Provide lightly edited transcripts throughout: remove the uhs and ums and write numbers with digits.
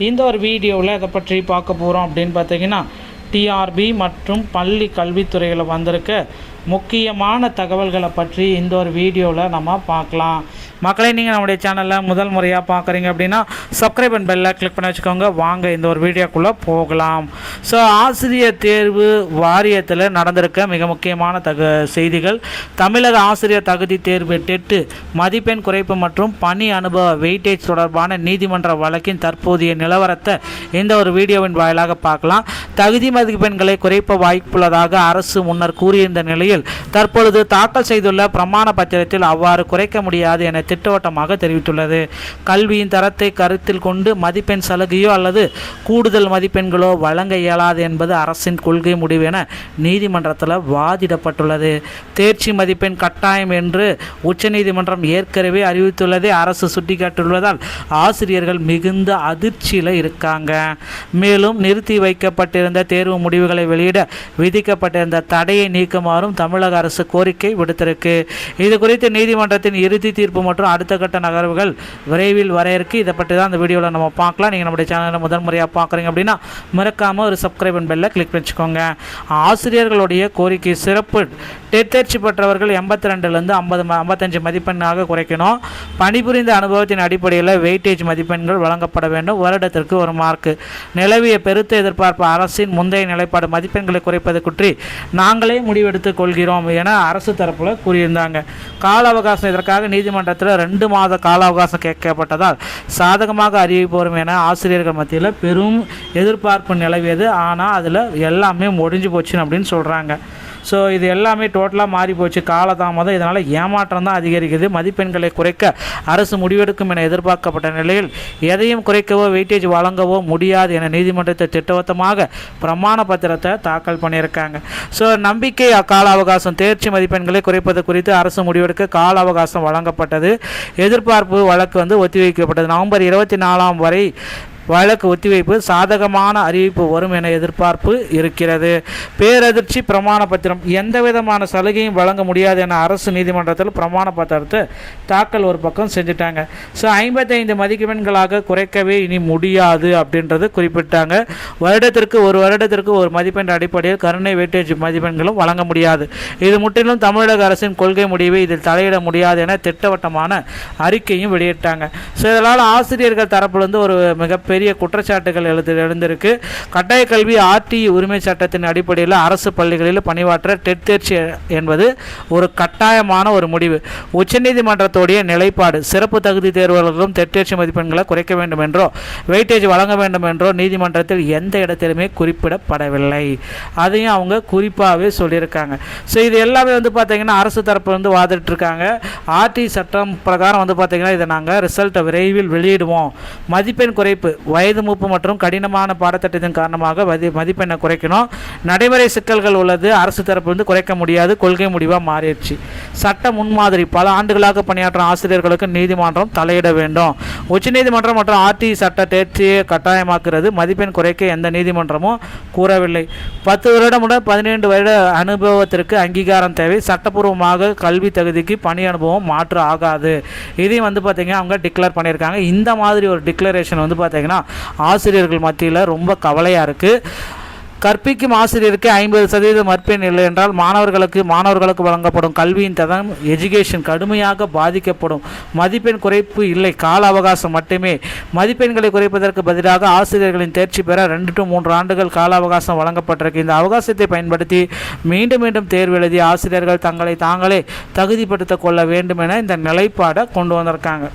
இந்த ஒரு வீடியோவில் இதை பற்றி பார்க்க போகிறோம் அப்படின்னு பார்த்தீங்கன்னா, டிஆர்பி மற்றும் பள்ளி கல்வித்துறையில் வந்திருக்க முக்கியமான தகவல்களை பற்றி இந்த ஒரு வீடியோவில் நம்ம பார்க்கலாம். மக்களை, நீங்கள் நம்முடைய சேனலில் முதல் முறையாக பார்க்குறீங்க அப்படின்னா சப்ஸ்கிரைப் அண்ட் பெல்லை கிளிக் பண்ணி வச்சுக்கோங்க. வாங்க இந்த ஒரு வீடியோக்குள்ளே போகலாம். ஸோ ஆசிரியர் தேர்வு வாரியத்தில் நடந்திருக்க மிக முக்கியமான செய்திகள். தமிழக ஆசிரியர் தகுதி தேர்வு டெட்டு மதிப்பெண் குறைப்பு மற்றும் பணி அனுபவ வெயிட்டேஜ் தொடர்பான நீதிமன்ற வழக்கின் தற்போதைய நிலவரத்தை இந்த ஒரு வீடியோவின் வாயிலாக பார்க்கலாம். தகுதி மதிப்பெண்களை குறைப்ப வாய்ப்புள்ளதாக அரசு முன்னர் கூறியிருந்த நிலையில் தற்பொழுது தாக்கல் செய்துள்ள பிரமாண பத்திரத்தில் அவ்வாறு குறைக்க முடியாது என திட்டவட்டமாக தெரிவித்துள்ளது. கல்வியின் தரத்தை கருத்தில் கொண்டு மதிப்பெண் சலுகையோ அல்லது கூடுதல் மதிப்பெண்களோ வழங்க இயலாது என்பது அரசின் கொள்கை முடிவு என நீதிமன்றத்தில் வாதிடப்பட்டுள்ளது. தேர்ச்சி மதிப்பெண் கட்டாயம் என்று உச்சநீதிமன்றம் ஏற்கனவே அறிவித்துள்ளதை அரசு சுட்டிக்காட்டியுள்ளதால் ஆசிரியர்கள் மிகுந்த அதிர்ச்சியில் இருக்காங்க. மேலும் நிறுத்தி வைக்கப்பட்டிருந்த தேர்வு முடிவுகளை வெளியிட விதிக்கப்பட்டிருந்த தடையை நீக்குமாறும் தமிழக அரசு கோரிக்கை விடுத்திருக்கு. இது குறித்து நீதிமன்றத்தின் இறுதி தீர்ப்பு மற்றும் அடுத்த கட்ட நகர்வுகள் விரைவில் வர இருக்கு. இதை பற்றி தான் இந்த வீடியோவில் நம்ம பார்க்கலாம். நீங்கள் நம்முடைய சேனலில் முதல் முறையாக பார்க்குறீங்க அப்படின்னா மறக்காமல் ஒரு சப்ஸ்கிரைப் அண்ட் பெல்லை கிளிக் பண்ணிச்சுக்கோங்க. ஆசிரியர்களுடைய கோரிக்கை சிறப்பு டெட் தேர்ச்சி பெற்றவர்கள் 82லேருந்து 55 மதிப்பெண்ணாக குறைக்கணும். பணிபுரிந்த அனுபவத்தின் அடிப்படையில் வெயிட்டேஜ் மதிப்பெண்கள் வழங்கப்பட வேண்டும். வருடத்திற்கு ஒரு மார்க்கு. நிலவிய பெருத்த எதிர்பார்ப்பு அரசின் முந்தைய நிலைப்பாடு மதிப்பெண்களை குறைப்பது பற்றி நாங்களே முடிவெடுத்துக் கொள்கிறோம் என அரசு தரப்பில் கூறியிருந்தாங்க. கால அவகாசம் இதற்காக நீதிமன்றத்தில் 2 மாத கால அவகாசம் கேட்கப்பட்டதால் சாதகமாக அறிவிப்பு வரும் என ஆசிரியர்கள் மத்தியில் பெரும் எதிர்பார்ப்பு நிலவியது. ஆனால் அதில் எல்லாமே முடிஞ்சு போச்சுன்னு அப்படின்னு சொல்கிறாங்க. ஸோ இது எல்லாமே டோட்டலாக மாறி போச்சு. காலதாமதம் இதனால் ஏமாற்றம் தான் அதிகரிக்குது. மதிப்பெண்களை குறைக்க அரசு முடிவெடுக்கும் என எதிர்பார்க்கப்பட்ட நிலையில் எதையும் குறைக்கவோ வெயிட்டேஜ் வழங்கவோ முடியாது என நீதிமன்றத்தை திட்டவட்டமாக பிரமாண பத்திரத்தை தாக்கல் பண்ணியிருக்காங்க. ஸோ நம்பிக்கை கால அவகாசம் தேர்ச்சி மதிப்பெண்களை குறைப்பது குறித்து அரசு முடிவெடுக்க கால அவகாசம் வழங்கப்பட்டது. எதிர்பார்ப்பு வழக்கு ஒத்திவைக்கப்பட்டது. நவம்பர் 24 வரை வழக்கு ஒத்திவைப்பு. சாதகமான அறிவிப்பு வரும் என எதிர்பார்ப்பு இருக்கிறது. பேரதிர்ச்சி பிரமாண பத்திரம். எந்த விதமான சலுகையும் வழங்க முடியாது என அரசு நீதிமன்றத்தில் பிரமாண பத்திரத்தை தாக்கல் ஒரு பக்கம் செஞ்சுட்டாங்க. ஸோ 55 மதிப்பெண்களாக குறைக்கவே இனி முடியாது அப்படின்றது குறிப்பிட்டாங்க. வருடத்திற்கு ஒரு மதிப்பெண் அடிப்படையில் கருணை வெயிட்டேஜ் மதிப்பெண்களும் வழங்க முடியாது. இது முற்றிலும் தமிழக அரசின் கொள்கை முடிவை இதில் தலையிட முடியாது என திட்டவட்டமான அறிக்கையும் வெளியிட்டாங்க. ஸோ இதனால் ஆசிரியர்கள் தரப்பிலிருந்து ஒரு மிகப்பெரிய குற்றச்சாட்டுகள் எழுந்திருக்கு. கட்டாய கல்வி ஆர்டி உரிமை சட்டத்தின் அடிப்படையில் அரசு பள்ளிகளில் பணியாற்ற டெட் தேர்ச்சி என்பது ஒரு கட்டாயமான ஒரு முடிவு. உச்சநீதிமன்றத்துடைய நிலைப்பாடு சிறப்பு தகுதி தேர்வுகளும் டெட் தேர்ச்சி மதிப்பெண்களை குறைக்க வேண்டும் என்றோ வெயிட்டேஜ் வழங்க வேண்டும் என்றோ நீதிமன்றத்தில் எந்த இடத்திலுமே குறிப்பிடப்படவில்லை. அதையும் அவங்க குறிப்பாகவே சொல்லியிருக்காங்க. ஸோ இது எல்லாமே பார்த்தீங்கன்னா அரசு தரப்பு வாதிட்டு இருக்காங்க. ஆர்டி சட்டம் பிரகாரம் பார்த்தீங்கன்னா இதை நாங்கள் ரிசல்ட்டை விரைவில் வெளியிடுவோம். மதிப்பெண் குறைப்பு வயது மூப்பு மற்றும் கடினமான பாடத்திட்டத்தின் காரணமாக மதிப்பெண்ணை குறைக்கணும். நடைமுறை சிக்கல்கள் உள்ளது. அரசு தரப்பு குறைக்க முடியாது. கொள்கை முடிவாக மாறிடுச்சு. சட்ட முன்மாதிரி பல ஆண்டுகளாக பணியாற்றும் ஆசிரியர்களுக்கு நீதிமன்றம் தலையிட வேண்டும். உச்சநீதிமன்றம் மற்றும் ஆர்டி சட்ட தேர்ச்சியை கட்டாயமாக்குறது. மதிப்பெண் குறைக்க எந்த நீதிமன்றமும் கூறவில்லை. 10 வருடம் முதல் 12 வருட அனுபவத்திற்கு அங்கீகாரம் தேவை. சட்டப்பூர்வமாக கல்வி தகுதிக்கு பணி அனுபவம் மாற்று ஆகாது. இதையும் பார்த்தீங்கன்னா அவங்க டிக்ளேர் பண்ணியிருக்காங்க. இந்த மாதிரி ஒரு டிக்ளரேஷன் பார்த்தீங்கன்னா ஆசிரியர்கள் மத்தியில் ரொம்ப கவலையாக இருக்குது. கற்பிக்கும் ஆசிரியருக்கு 50% மதிப்பெண் இல்லை என்றால் மாணவர்களுக்கு வழங்கப்படும் கல்வியின் தரம் எஜுகேஷன் கடுமையாக பாதிக்கப்படும். மதிப்பெண் குறைப்பு இல்லை, கால அவகாசம் மட்டுமே. மதிப்பெண்களை குறைப்பதற்கு பதிலாக ஆசிரியர்களின் தேர்ச்சி பெற 2 to 3 ஆண்டுகள் கால அவகாசம் வழங்கப்பட்டிருக்கு. இந்த அவகாசத்தை பயன்படுத்தி மீண்டும் தேர்வு எழுதி ஆசிரியர்கள் தங்களை தாங்களே தகுதிப்படுத்திக் கொள்ள வேண்டும் என இந்த நிலைப்பாடை கொண்டு வந்திருக்காங்க.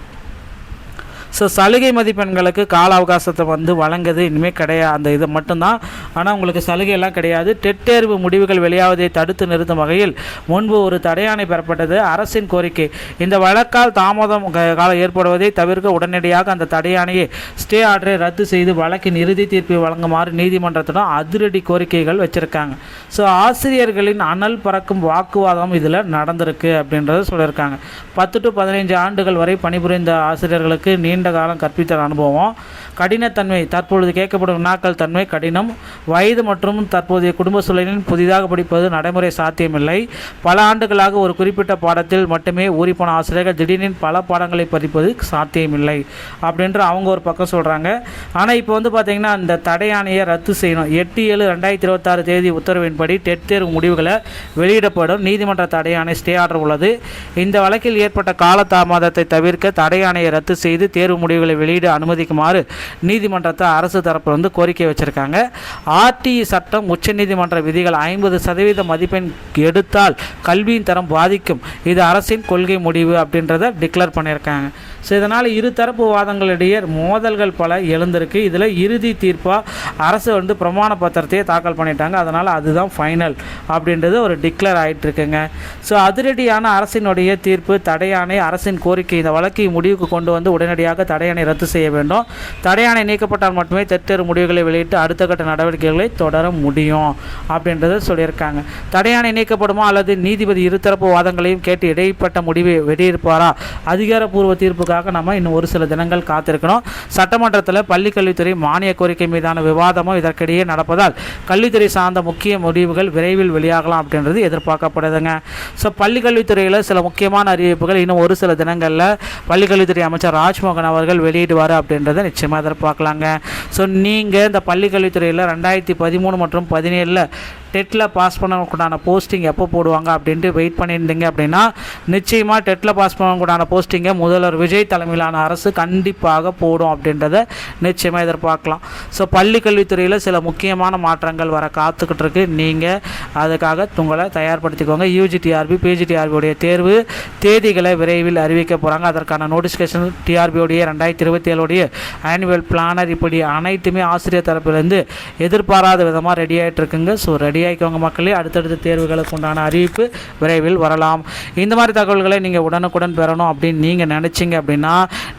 ஸோ சலுகை மதிப்பெண்களுக்கு கால அவகாசத்தை வழங்குது இனிமேல் கிடையாது. அந்த இது மட்டும்தான். ஆனால் உங்களுக்கு சலுகையெல்லாம் கிடையாது. டெட் தேர்வு முடிவுகள் வெளியாவதை தடுத்து நிறுத்தும் வகையில் முன்பு ஒரு தடையாணை பெறப்பட்டது. அரசின் கோரிக்கை இந்த வழக்கால் தாமதம் காலம் ஏற்படுவதை தவிர்க்க உடனடியாக அந்த தடையாணையை ஸ்டே ஆர்டரை ரத்து செய்து வழக்கின் இறுதி தீர்ப்பை வழங்குமாறு நீதிமன்றத்திடம் அதிரடி கோரிக்கைகள் வச்சுருக்காங்க. ஸோ ஆசிரியர்களின் அனல் பறக்கும் வாக்குவாதம் இதில் நடந்திருக்கு அப்படின்றத சொல்லியிருக்காங்க. 10 to 15 ஆண்டுகள் வரை பணிபுரிந்த ஆசிரியர்களுக்கு நீண்ட நீண்ட காலம் கற்பித்தல் அனுபவம். கடினத்தன்மை, தற்பொழுது கேட்கப்படும் வினாக்கள் தன்மை கடினம். வயது மற்றும் தற்போதைய குடும்ப சூழலில் புதிதாக படிப்பது நடைமுறை சாத்தியமில்லை. பல ஆண்டுகளாக ஒரு குறிப்பிட்ட பாடத்தில் மட்டுமே ஊறிப்போன ஆசிரியர்கள் திடீரின் பல பாடங்களை படிப்பது சாத்தியமில்லை அப்படின்ற அவங்க ஒரு பக்கம் சொல்கிறாங்க. ஆனால் இப்போ பார்த்திங்கன்னா இந்த தடையாணையை ரத்து செய்யணும். 8/7/2026 தேதி உத்தரவின்படி டெட் தேர்வு முடிவுகளை வெளியிடப்படும். நீதிமன்ற தடையாணை ஸ்டே ஆர்டர் உள்ளது. இந்த வழக்கில் ஏற்பட்ட காலதாமதத்தை தவிர்க்க தடையாணையை ரத்து செய்து தேர்வு முடிவுகளை வெளியிட அனுமதிக்குமாறு நீதிமன்றத்தை அரசு தரப்பு கோரிக்கை வச்சிருக்காங்க. ஆர்டிஇ சட்டம் உச்சநீதிமன்ற விதிகள் 50% மதிப்பெண் எடுத்தால் கல்வியின் தரம் பாதிக்கும். இது அரசின் கொள்கை முடிவு அப்படின்றத டிக்ளேர் பண்ணியிருக்காங்க. ஸோ இதனால் இருதரப்பு வாதங்களிடையே மோதல்கள் பல எழுந்திருக்கு. இதில் இறுதி தீர்ப்பாக அரசு பிரமாண பத்திரத்தையே தாக்கல் பண்ணிட்டாங்க. அதனால் அதுதான் ஃபைனல் அப்படின்றது ஒரு டிக்ளேர் ஆகிட்டு இருக்குங்க. ஸோ அதிரடியான அரசினுடைய தீர்ப்பு. தடையாணை அரசின் கோரிக்கை. இந்த வழக்கை முடிவுக்கு கொண்டு உடனடியாக தடையாணை ரத்து செய்ய வேண்டும். தடையாணை நீக்கப்பட்டால் மட்டுமே தேர்வு முடிவுகளை வெளியிட்டு அடுத்த கட்ட நடவடிக்கைகளை தொடர முடியும் அப்படின்றத சொல்லியிருக்காங்க. தடையாணை நீக்கப்படுமா அல்லது நீதிபதி இருதரப்பு வாதங்களையும் கேட்டு இடைப்பட்ட முடிவை வெளியிருப்பாரா? அதிகாரப்பூர்வ தீர்ப்புக்காக நம்ம இன்னும் ஒரு சில தினங்கள் காத்திருக்கணும். சட்டமன்றத்தில் பள்ளிக்கல்வித்துறை மானிய கோரிக்கை மீதான விவாதமும் இதற்கிடையே நடப்பதால் கல்வித்துறை சார்ந்த முக்கிய முடிவுகள் விரைவில் வெளியாகலாம் அப்படின்றது எதிர்பார்க்கப்படுதுங்க. ஸோ பள்ளிக்கல்வித்துறையில் சில முக்கியமான அறிவிப்புகள் இன்னும் ஒரு சில தினங்களில் பள்ளிக்கல்வித்துறை அமைச்சர் ராஜ்மோகன் அவர்கள் வெளியிடுவார் அப்படின்றத நிச்சயமாக எதிர்பார்க்கலாங்க. ஸோ நீங்கள் இந்த பள்ளிக்கல்வித்துறையில் 2013 மற்றும் 2017 டெட்டில் பாஸ் பண்ணக்கூடான போஸ்டிங் எப்போ போடுவாங்க அப்படின்ட்டு வெயிட் பண்ணியிருந்தீங்க அப்படின்னா நிச்சயமாக டெட்டில் பாஸ் பண்ணக்கூடான போஸ்டிங்கை முதல்வர் விஜய் தலைமையிலான அரசு கண்டிப்பாக போடும் அப்படின்றத நிச்சயமாக எதிர்பார்க்கலாம். ஸோ பள்ளி கல்வித்துறையில் சில முக்கியமான மாற்றங்கள் வர காத்துக்கிட்டு இருக்கு. நீங்கள் அதுக்காக உங்களை தயார்படுத்திக்கோங்க. UGTRB PGTRBயுடைய தேர்வு தேதிகளை விரைவில் அறிவிக்க போகிறாங்க. அதற்கான நோட்டிஃபிகேஷன் TRBயுடைய 2027 ஆனுவல் பிளானர் இப்படி அனைத்துமே ஆசிரியர் தரப்பிலிருந்து எதிர்பாராத விதமாக ரெடி ஆகிட்டு இருக்குங்க. ஸோ ரெடி ஆகிக்கோங்க மக்களே. அடுத்தடுத்த தேர்வுகளுக்கு உண்டான அறிவிப்பு விரைவில் வரலாம். இந்த மாதிரி தகவல்களை நீங்கள் உடனுக்குடன் பெறணும் அப்படின்னு நீங்கள் நினச்சிங்க அப்படின்னா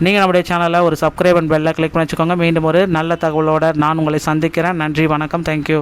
நீங்கள் நம்முடைய சேனலில் ஒரு சப்ஸ்கிரைப் அண்ட் பெல்லை கிளிக் பண்ணி வச்சுக்கோங்க. மீண்டும் ஒரு நல்ல தகவலோடு நான் உங்களை சந்திக்கிறேன். நன்றி, வணக்கம், தேங்க்யூ.